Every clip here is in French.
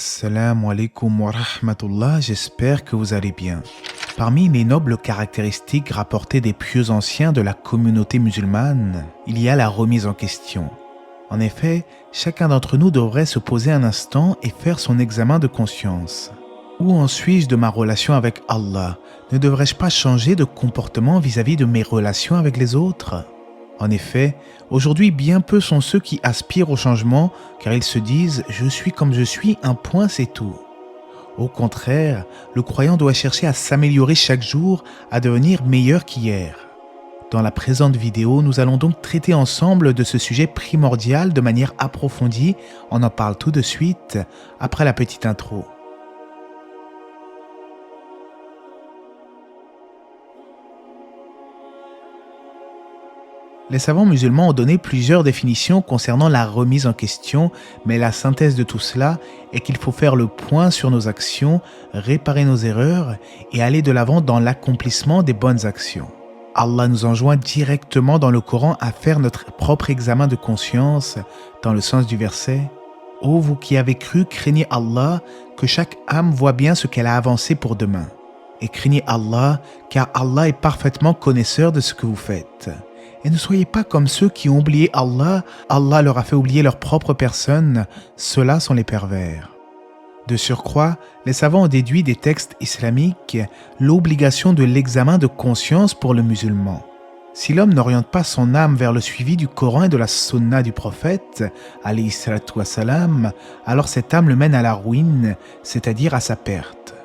Assalamu alaikum wa rahmatullah, j'espère que vous allez bien. Parmi les nobles caractéristiques rapportées des pieux anciens de la communauté musulmane, il y a la remise en question. En effet, chacun d'entre nous devrait se poser un instant et faire son examen de conscience. Où en suis-je de ma relation avec Allah? Ne devrais-je pas changer de comportement vis-à-vis de mes relations avec les autres? En effet, aujourd'hui, bien peu sont ceux qui aspirent au changement car ils se disent « je suis comme je suis, un point c'est tout ». Au contraire, le croyant doit chercher à s'améliorer chaque jour, à devenir meilleur qu'hier. Dans la présente vidéo, nous allons donc traiter ensemble de ce sujet primordial de manière approfondie. On en parle tout de suite, après la petite intro. Les savants musulmans ont donné plusieurs définitions concernant la remise en question, mais la synthèse de tout cela est qu'il faut faire le point sur nos actions, réparer nos erreurs et aller de l'avant dans l'accomplissement des bonnes actions. Allah nous enjoint directement dans le Coran à faire notre propre examen de conscience, dans le sens du verset « Ô vous qui avez cru, craignez Allah, que chaque âme voit bien ce qu'elle a avancé pour demain. Et craignez Allah, car Allah est parfaitement connaisseur de ce que vous faites. » Et ne soyez pas comme ceux qui ont oublié Allah, Allah leur a fait oublier leur propre personne, ceux-là sont les pervers. De surcroît, les savants ont déduit des textes islamiques l'obligation de l'examen de conscience pour le musulman. Si l'homme n'oriente pas son âme vers le suivi du Coran et de la sunna du prophète, alayhi salatu wassalam, alors cette âme le mène à la ruine, c'est-à-dire à sa perte.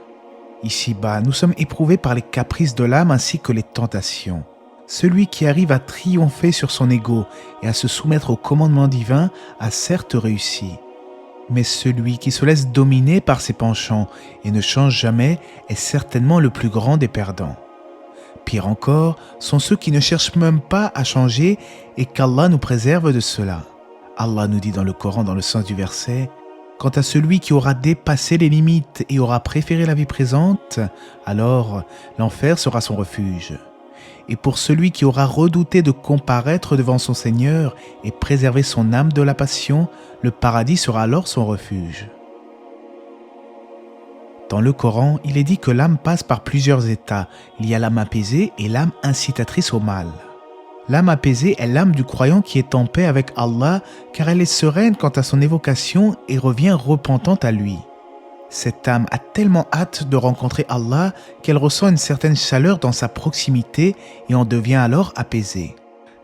Ici-bas, nous sommes éprouvés par les caprices de l'âme ainsi que les tentations. Celui qui arrive à triompher sur son ego et à se soumettre au commandement divin a certes réussi. Mais celui qui se laisse dominer par ses penchants et ne change jamais est certainement le plus grand des perdants. Pire encore, sont ceux qui ne cherchent même pas à changer et qu'Allah nous préserve de cela. Allah nous dit dans le Coran, dans le sens du verset, « Quant à celui qui aura dépassé les limites et aura préféré la vie présente, alors l'enfer sera son refuge. » Et pour celui qui aura redouté de comparaître devant son Seigneur et préserver son âme de la passion, le paradis sera alors son refuge. Dans le Coran, il est dit que l'âme passe par plusieurs états. Il y a l'âme apaisée et l'âme incitatrice au mal. L'âme apaisée est l'âme du croyant qui est en paix avec Allah car elle est sereine quant à son évocation et revient repentante à lui. Cette âme a tellement hâte de rencontrer Allah qu'elle ressent une certaine chaleur dans sa proximité et en devient alors apaisée.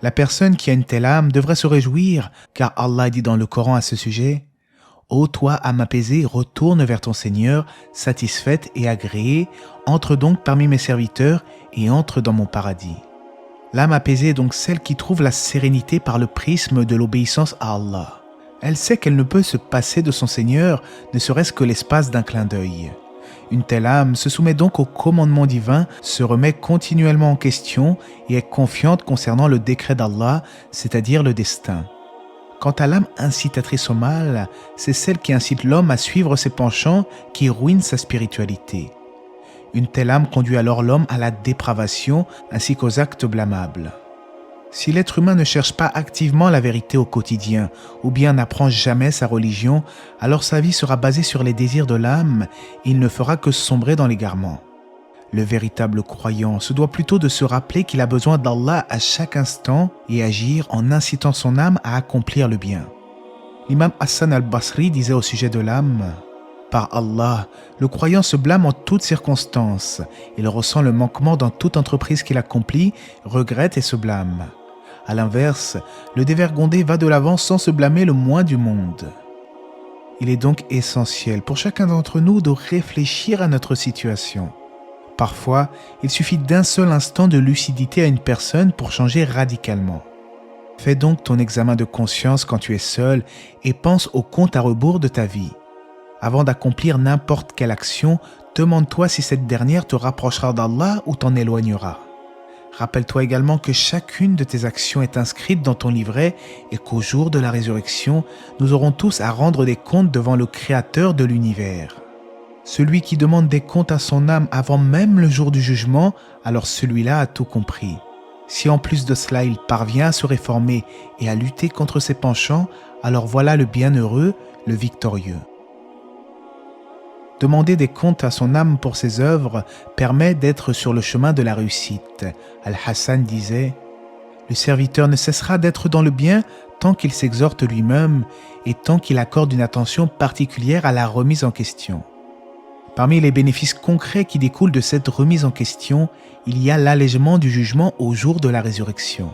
La personne qui a une telle âme devrait se réjouir car Allah dit dans le Coran à ce sujet « Ô toi, âme apaisée, retourne vers ton Seigneur, satisfaite et agréée, entre donc parmi mes serviteurs et entre dans mon paradis. » L'âme apaisée est donc celle qui trouve la sérénité par le prisme de l'obéissance à Allah. Elle sait qu'elle ne peut se passer de son Seigneur, ne serait-ce que l'espace d'un clin d'œil. Une telle âme se soumet donc au commandement divin, se remet continuellement en question et est confiante concernant le décret d'Allah, c'est-à-dire le destin. Quant à l'âme incitatrice au mal, c'est celle qui incite l'homme à suivre ses penchants qui ruine sa spiritualité. Une telle âme conduit alors l'homme à la dépravation ainsi qu'aux actes blâmables. Si l'être humain ne cherche pas activement la vérité au quotidien ou bien n'apprend jamais sa religion, alors sa vie sera basée sur les désirs de l'âme et il ne fera que sombrer dans l'égarement. Le véritable croyant se doit plutôt de se rappeler qu'il a besoin d'Allah à chaque instant et agir en incitant son âme à accomplir le bien. L'imam Hassan al-Basri disait au sujet de l'âme « Par Allah, le croyant se blâme en toutes circonstances. Il ressent le manquement dans toute entreprise qu'il accomplit, regrette et se blâme. À l'inverse, le dévergondé va de l'avant sans se blâmer le moins du monde. » Il est donc essentiel pour chacun d'entre nous de réfléchir à notre situation. Parfois, il suffit d'un seul instant de lucidité à une personne pour changer radicalement. Fais donc ton examen de conscience quand tu es seul et pense au compte à rebours de ta vie. Avant d'accomplir n'importe quelle action, demande-toi si cette dernière te rapprochera d'Allah ou t'en éloignera. Rappelle-toi également que chacune de tes actions est inscrite dans ton livret et qu'au jour de la résurrection, nous aurons tous à rendre des comptes devant le Créateur de l'univers. Celui qui demande des comptes à son âme avant même le jour du jugement, alors celui-là a tout compris. Si en plus de cela il parvient à se réformer et à lutter contre ses penchants, alors voilà le bienheureux, le victorieux. Demander des comptes à son âme pour ses œuvres permet d'être sur le chemin de la réussite. Al-Hassan disait « Le serviteur ne cessera d'être dans le bien tant qu'il s'exhorte lui-même et tant qu'il accorde une attention particulière à la remise en question. » Parmi les bénéfices concrets qui découlent de cette remise en question, il y a l'allègement du jugement au jour de la résurrection.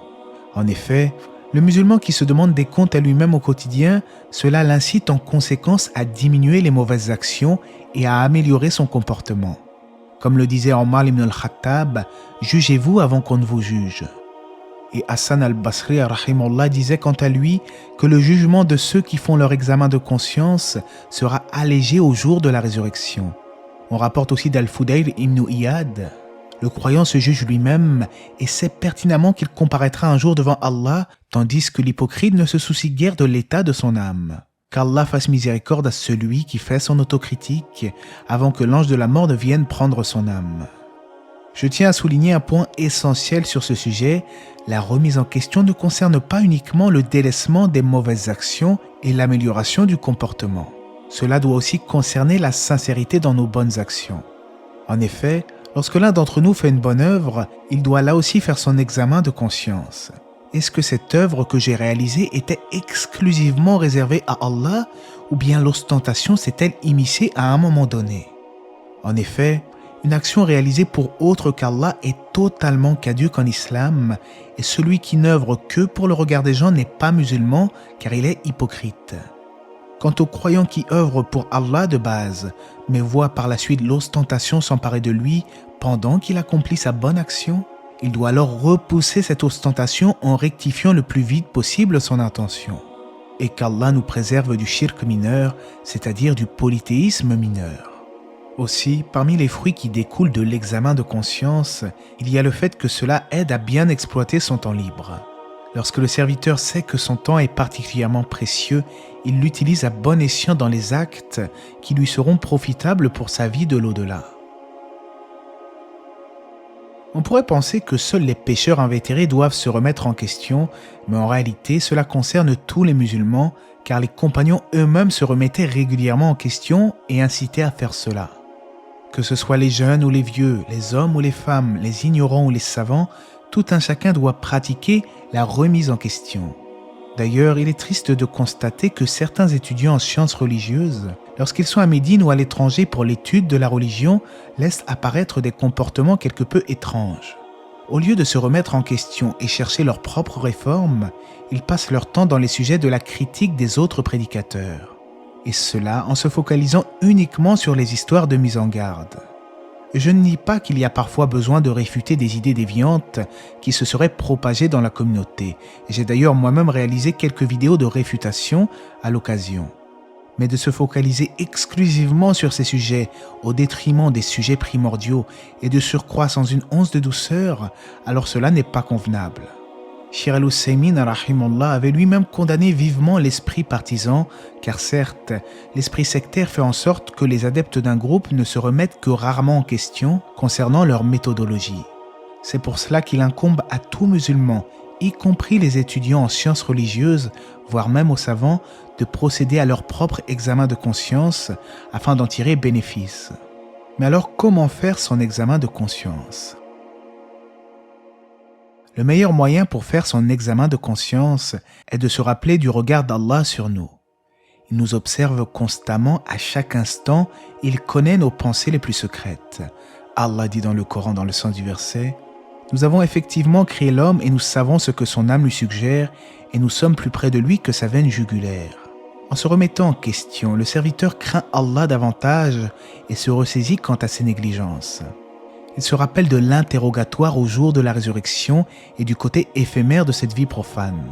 En effet, le musulman qui se demande des comptes à lui-même au quotidien, cela l'incite en conséquence à diminuer les mauvaises actions et à améliorer son comportement. Comme le disait Omar ibn al-Khattab, « Jugez-vous avant qu'on ne vous juge ». Et Hassan al-Basri rahimahullah disait quant à lui que le jugement de ceux qui font leur examen de conscience sera allégé au jour de la résurrection. On rapporte aussi d'Al-Fudayl ibn Iyad. Le croyant se juge lui-même et sait pertinemment qu'il comparaîtra un jour devant Allah, tandis que l'hypocrite ne se soucie guère de l'état de son âme. Qu'Allah fasse miséricorde à celui qui fait son autocritique avant que l'ange de la mort ne vienne prendre son âme. Je tiens à souligner un point essentiel sur ce sujet. La remise en question ne concerne pas uniquement le délaissement des mauvaises actions et l'amélioration du comportement. Cela doit aussi concerner la sincérité dans nos bonnes actions. En effet, lorsque l'un d'entre nous fait une bonne œuvre, il doit là aussi faire son examen de conscience. Est-ce que cette œuvre que j'ai réalisée était exclusivement réservée à Allah ou bien l'ostentation s'est-elle immiscée à un moment donné? En effet, une action réalisée pour autre qu'Allah est totalement caduque en islam et celui qui n'œuvre que pour le regard des gens n'est pas musulman car il est hypocrite. Quant au croyant qui œuvre pour Allah de base, mais voit par la suite l'ostentation s'emparer de lui pendant qu'il accomplit sa bonne action, il doit alors repousser cette ostentation en rectifiant le plus vite possible son intention. Et qu'Allah nous préserve du shirk mineur, c'est-à-dire du polythéisme mineur. Aussi, parmi les fruits qui découlent de l'examen de conscience, il y a le fait que cela aide à bien exploiter son temps libre. Lorsque le serviteur sait que son temps est particulièrement précieux, il l'utilise à bon escient dans les actes qui lui seront profitables pour sa vie de l'au-delà. On pourrait penser que seuls les pécheurs invétérés doivent se remettre en question, mais en réalité cela concerne tous les musulmans car les compagnons eux-mêmes se remettaient régulièrement en question et incitaient à faire cela. Que ce soit les jeunes ou les vieux, les hommes ou les femmes, les ignorants ou les savants, tout un chacun doit pratiquer la remise en question. D'ailleurs, il est triste de constater que certains étudiants en sciences religieuses, lorsqu'ils sont à Médine ou à l'étranger pour l'étude de la religion, laissent apparaître des comportements quelque peu étranges. Au lieu de se remettre en question et chercher leur propre réforme, ils passent leur temps dans les sujets de la critique des autres prédicateurs. Et cela en se focalisant uniquement sur les histoires de mise en garde. Je ne nie pas qu'il y a parfois besoin de réfuter des idées déviantes qui se seraient propagées dans la communauté. J'ai d'ailleurs moi-même réalisé quelques vidéos de réfutation à l'occasion. Mais de se focaliser exclusivement sur ces sujets au détriment des sujets primordiaux et de surcroît sans une once de douceur, alors cela n'est pas convenable. Cheikh Al-Uthaymin rahimahullah avait lui-même condamné vivement l'esprit partisan, car certes, l'esprit sectaire fait en sorte que les adeptes d'un groupe ne se remettent que rarement en question concernant leur méthodologie. C'est pour cela qu'il incombe à tout musulman, y compris les étudiants en sciences religieuses, voire même aux savants, de procéder à leur propre examen de conscience afin d'en tirer bénéfice. Mais alors comment faire son examen de conscience ? Le meilleur moyen pour faire son examen de conscience est de se rappeler du regard d'Allah sur nous. Il nous observe constamment à chaque instant, il connaît nos pensées les plus secrètes. Allah dit dans le Coran dans le sens du verset « Nous avons effectivement créé l'homme et nous savons ce que son âme lui suggère et nous sommes plus près de lui que sa veine jugulaire. » En se remettant en question, le serviteur craint Allah davantage et se ressaisit quant à ses négligences. Il se rappelle de l'interrogatoire au jour de la résurrection et du côté éphémère de cette vie profane.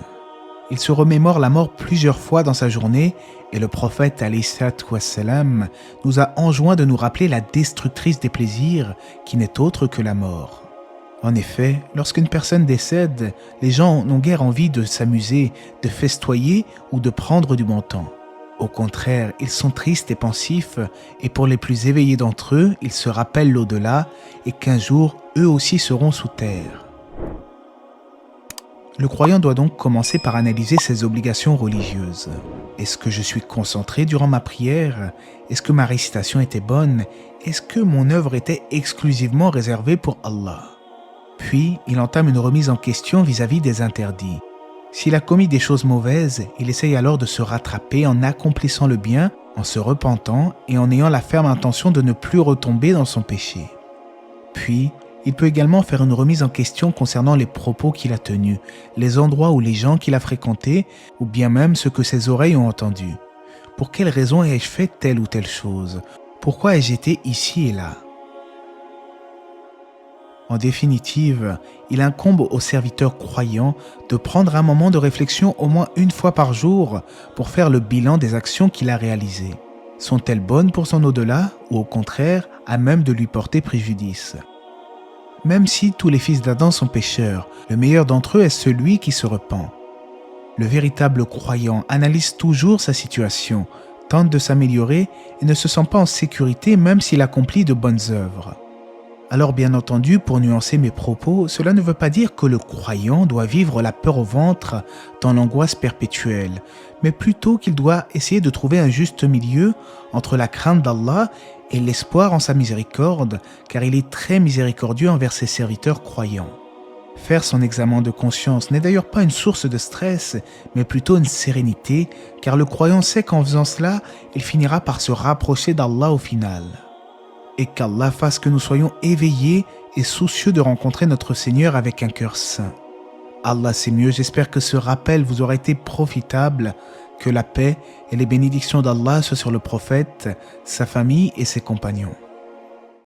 Il se remémore la mort plusieurs fois dans sa journée et le prophète alayhi salatu wassalam nous a enjoint de nous rappeler la destructrice des plaisirs qui n'est autre que la mort. En effet, lorsqu'une personne décède, les gens n'ont guère envie de s'amuser, de festoyer ou de prendre du bon temps. Au contraire, ils sont tristes et pensifs, et pour les plus éveillés d'entre eux, ils se rappellent l'au-delà et qu'un jour, eux aussi seront sous terre. Le croyant doit donc commencer par analyser ses obligations religieuses. Est-ce que je suis concentré durant ma prière? Est-ce que ma récitation était bonne? Est-ce que mon œuvre était exclusivement réservée pour Allah? Puis, il entame une remise en question vis-à-vis des interdits. S'il a commis des choses mauvaises, il essaye alors de se rattraper en accomplissant le bien, en se repentant et en ayant la ferme intention de ne plus retomber dans son péché. Puis, il peut également faire une remise en question concernant les propos qu'il a tenus, les endroits ou les gens qu'il a fréquentés, ou bien même ce que ses oreilles ont entendu. Pour quelles raisons ai-je fait telle ou telle chose? Pourquoi ai-je été ici et là? En définitive, il incombe aux serviteurs croyants de prendre un moment de réflexion au moins une fois par jour pour faire le bilan des actions qu'il a réalisées. Sont-elles bonnes pour son au-delà ou au contraire à même de lui porter préjudice? Même si tous les fils d'Adam sont pécheurs, le meilleur d'entre eux est celui qui se repent. Le véritable croyant analyse toujours sa situation, tente de s'améliorer et ne se sent pas en sécurité même s'il accomplit de bonnes œuvres. Alors bien entendu, pour nuancer mes propos, cela ne veut pas dire que le croyant doit vivre la peur au ventre dans l'angoisse perpétuelle, mais plutôt qu'il doit essayer de trouver un juste milieu entre la crainte d'Allah et l'espoir en sa miséricorde, car il est très miséricordieux envers ses serviteurs croyants. Faire son examen de conscience n'est d'ailleurs pas une source de stress, mais plutôt une sérénité, car le croyant sait qu'en faisant cela, il finira par se rapprocher d'Allah au final. Et qu'Allah fasse que nous soyons éveillés et soucieux de rencontrer notre Seigneur avec un cœur saint. Allah sait mieux, j'espère que ce rappel vous aura été profitable, que la paix et les bénédictions d'Allah soient sur le prophète, sa famille et ses compagnons.